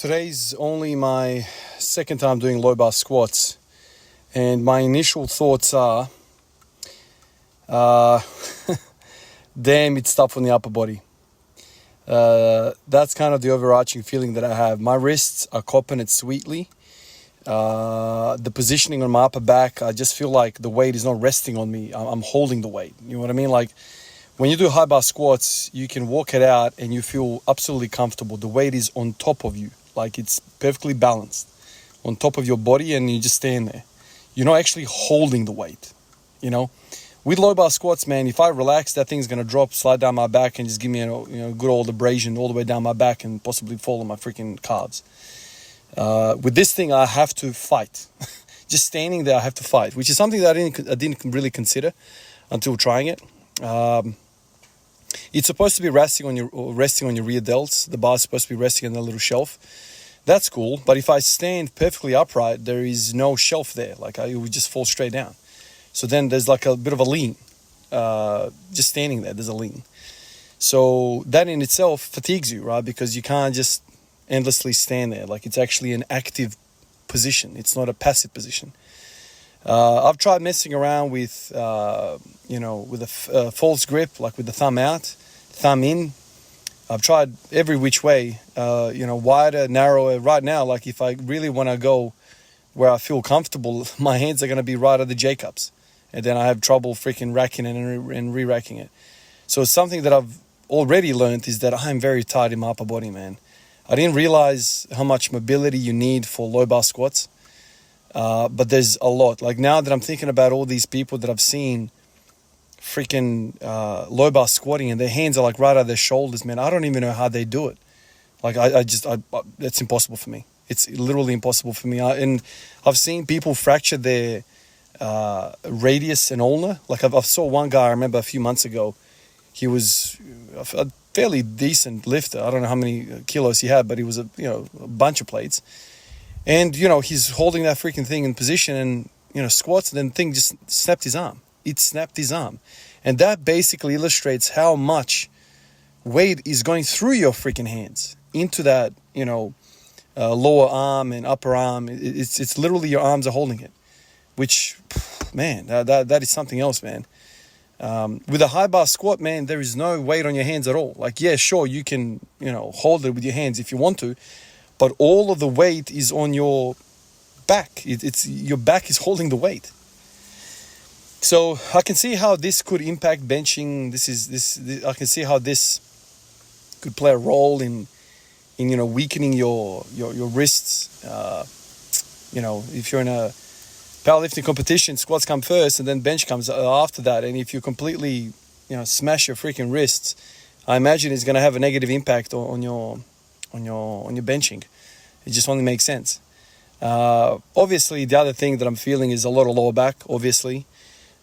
Today's only my second time doing low bar squats, and my initial thoughts are, damn, it's tough on the upper body. That's kind of the overarching feeling that I have. My wrists are copping it sweetly. The positioning on my upper back, I just feel like the weight is not resting on me. I'm holding the weight. You know what I mean? Like when you do high bar squats, you can walk it out and you feel absolutely comfortable. The weight is on top of you. Like it's perfectly balanced on top of your body, and you just stand there. You're not actually holding the weight, you know? With low bar squats, man, if I relax, that thing's going to drop, slide down my back, and just give me a good old abrasion all the way down my back and possibly fall on my freaking calves. With this thing, I have to fight. Just standing there, I have to fight, which is something that I didn't really consider until trying it. It's supposed to be resting on your rear delts. The bar's supposed to be resting on a little shelf. That's cool, but if I stand perfectly upright, there is no shelf there. Like it would just fall straight down. So then there's like a bit of a lean. Just standing there, there's a lean. So that in itself fatigues you, right? Because you can't just endlessly stand there. Like it's actually an active position. It's not a passive position. I've tried messing around with, with a false grip, like with the thumb out, thumb in. I've tried every which way, wider, narrower. Right now, like if I really want to go where I feel comfortable, my hands are going to be right at the J-cups. And then I have trouble freaking racking it and re-racking it. So it's something that I've already learned is that I'm very tight in my upper body, man. I didn't realize how much mobility you need for low bar squats. But there's a lot. Like now that I'm thinking about all these people that I've seen freaking low bar squatting and their hands are like right at their shoulders, man. I don't even know how they do it. Like it's impossible for me. It's literally impossible for me. And I've seen people fracture their radius and ulnar. Like I saw one guy, I remember a few months ago, he was a fairly decent lifter. I don't know how many kilos he had, but he was a bunch of plates. And, he's holding that freaking thing in position and, squats, and then the thing just snapped his arm. It snapped his arm. And that basically illustrates how much weight is going through your freaking hands into that, lower arm and upper arm. It's literally your arms are holding it, which, man, that is something else, man. With a high bar squat, man, there is no weight on your hands at all. Like, yeah, sure, you can, hold it with your hands if you want to, but all of the weight is on your back. It's your back is holding the weight. So I can see how this could impact benching. This I can see how this could play a role in weakening your wrists. If you're in a powerlifting competition, squats come first and then bench comes after that. And if you completely smash your freaking wrists, I imagine it's going to have a negative impact on your benching. It just only makes sense. Obviously, the other thing that I'm feeling is a lot of lower back. Obviously,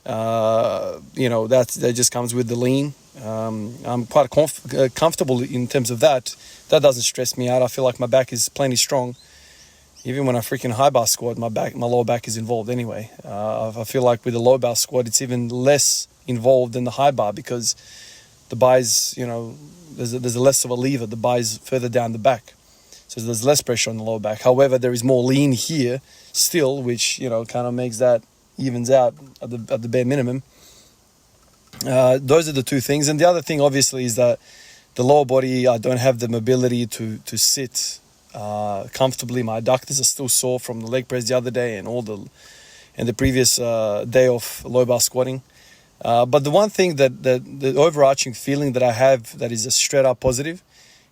that just comes with the lean. I'm quite comfortable in terms of that. That doesn't stress me out. I feel like my back is plenty strong. Even when I freaking high bar squat, my lower back is involved anyway. I feel like with the low bar squat, it's even less involved than the high bar because the bar is, there's a less of a lever. The bar is further down the back. So there's less pressure on the lower back. However, there is more lean here still, which, kind of makes that evens out at the bare minimum. Those are the two things. And the other thing, obviously, is that the lower body, I don't have the mobility to sit comfortably. My adductors are still sore from the leg press the other day and the previous day of low bar squatting. But the one thing the overarching feeling that I have that is a straight up positive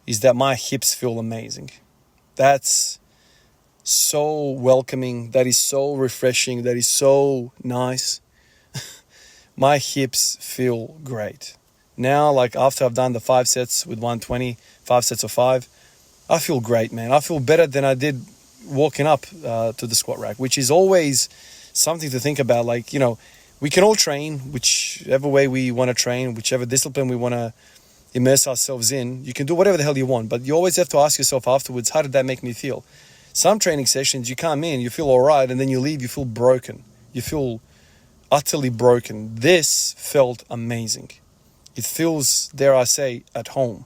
is that my hips feel amazing. That's so welcoming. That is so refreshing. That is so nice. My hips feel great. Now, like after I've done the 5 sets with 120, 5 sets of 5, I feel great, man. I feel better than I did walking up to the squat rack, which is always something to think about. Like, we can all train whichever way we want to train, whichever discipline we want to immerse ourselves in. You can do whatever the hell you want, but you always have to ask yourself afterwards, how did that make me feel? Some training sessions, you come in, you feel all right, and then you leave, you feel broken. You feel utterly broken. This felt amazing. It feels, dare I say, at home.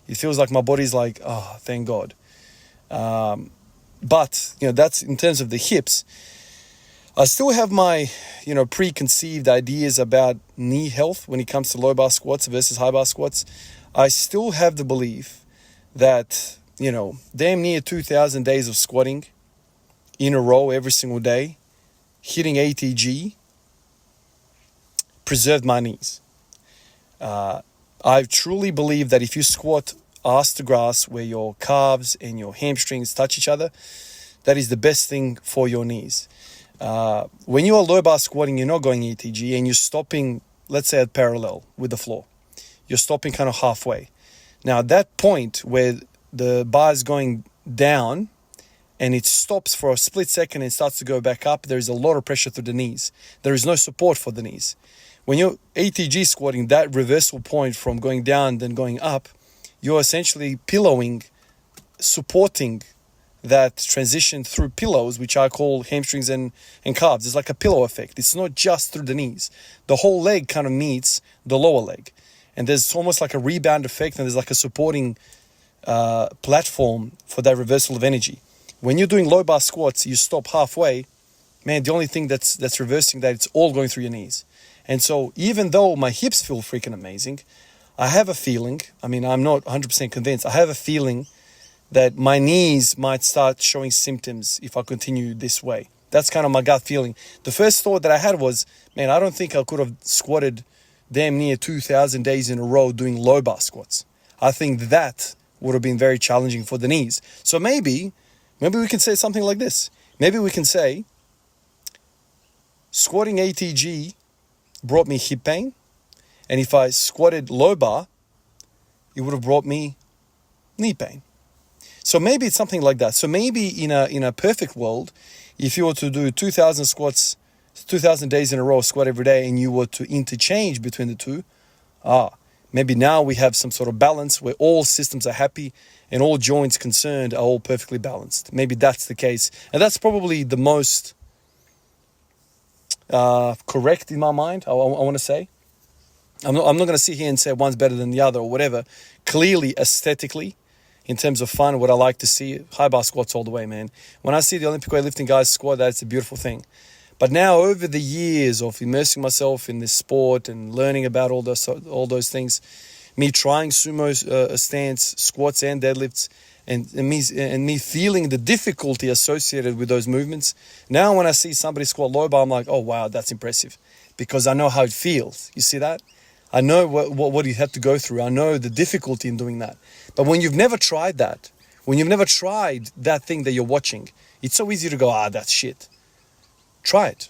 It feels like my body's like, oh, thank God. But, that's in terms of the hips. I still have my, preconceived ideas about knee health when it comes to low bar squats versus high bar squats. I still have the belief that, damn near 2,000 days of squatting in a row every single day, hitting ATG, preserved my knees. I truly believe that if you squat ass to grass where your calves and your hamstrings touch each other, that is the best thing for your knees. When you are low bar squatting, you're not going ATG and you're stopping, let's say at parallel with the floor. You're stopping kind of halfway. Now at that point where the bar is going down and it stops for a split second and starts to go back up, there is a lot of pressure through the knees. There is no support for the knees. When you're ATG squatting, that reversal point from going down then going up, you're essentially pillowing, supporting that transition through pillows, which I call hamstrings and calves. It's like a pillow effect. It's not just through the knees. The whole leg kind of meets the lower leg. And there's almost like a rebound effect, and there's like a supporting platform for that reversal of energy. When you're doing low bar squats, you stop halfway. Man, the only thing that's reversing that, it's all going through your knees. And so even though my hips feel freaking amazing, I have a feeling, I'm not 100% convinced, I have a feeling that my knees might start showing symptoms if I continue this way. That's kind of my gut feeling. The first thought that I had was, man, I don't think I could have squatted damn near 2,000 days in a row doing low bar squats. I think that would have been very challenging for the knees. So maybe we can say something like this. Maybe we can say, squatting ATG brought me hip pain, and if I squatted low bar, it would have brought me knee pain. So maybe it's something like that. So maybe in a perfect world, if you were to do 2,000 squats, 2,000 days in a row, squat every day, and you were to interchange between the two, maybe now we have some sort of balance where all systems are happy and all joints concerned are all perfectly balanced. Maybe that's the case. And that's probably the most correct in my mind, I want to say. I'm not going to sit here and say one's better than the other or whatever. Clearly, aesthetically, in terms of fun, what I like to see, high bar squats all the way, man. When I see the Olympic weightlifting guys squat, that's a beautiful thing. But now, over the years of immersing myself in this sport and learning about all those things, me trying sumo stance, squats and deadlifts, and me feeling the difficulty associated with those movements. Now, when I see somebody squat low bar, I'm like, oh wow, that's impressive, because I know how it feels. You see that? I know what you have to go through. I know the difficulty in doing that. But when you've never tried that, when you've never tried that thing that you're watching, it's so easy to go, that's shit. Try it.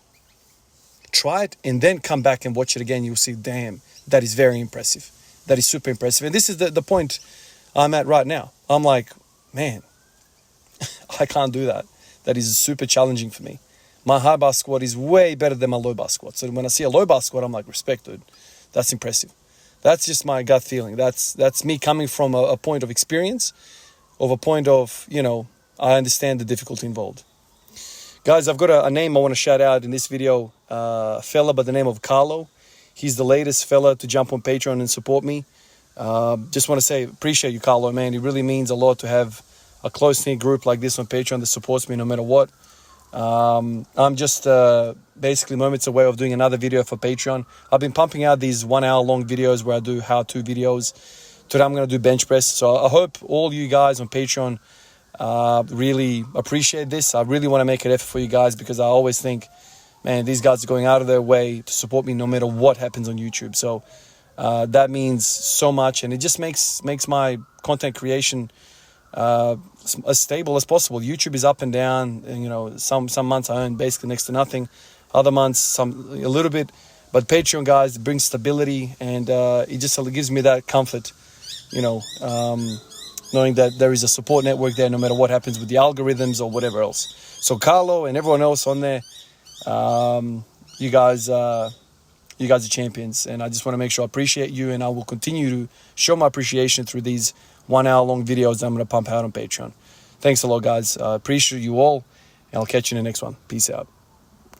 Try it and then come back and watch it again. You'll see, damn, that is very impressive. That is super impressive. And this is the point I'm at right now. I'm like, man, I can't do that. That is super challenging for me. My high bar squat is way better than my low bar squat. So when I see a low bar squat, I'm like, respect, dude. That's impressive. That's just my gut feeling. That's me coming from a point of experience, of a point of, I understand the difficulty involved. Guys, I've got a name I want to shout out in this video. A fella by the name of Carlo. He's the latest fella to jump on Patreon and support me. Just want to say, appreciate you, Carlo, man. It really means a lot to have a close-knit group like this on Patreon that supports me no matter what. I'm just basically moments away of doing another video for Patreon. I've been pumping out these 1 hour long videos where I do how-to videos. Today I'm going to do bench press. So I hope all you guys on Patreon really appreciate this. I really want to make an effort for you guys, because I always think, man, these guys are going out of their way to support me no matter what happens on YouTube. So that means so much, and it just makes my content creation as stable as possible. YouTube is up and down, and some months I earn basically next to nothing, other months a little bit, but Patreon, guys, brings stability, and it just gives me that comfort, knowing that there is a support network there no matter what happens with the algorithms or whatever else. So Carlo and everyone else on there, you guys are champions, and I just want to make sure I appreciate you, and I will continue to show my appreciation through these 1 hour long videos that I'm going to pump out on Patreon. Thanks a lot, guys. I appreciate you all, and I'll catch you in the next one. Peace out.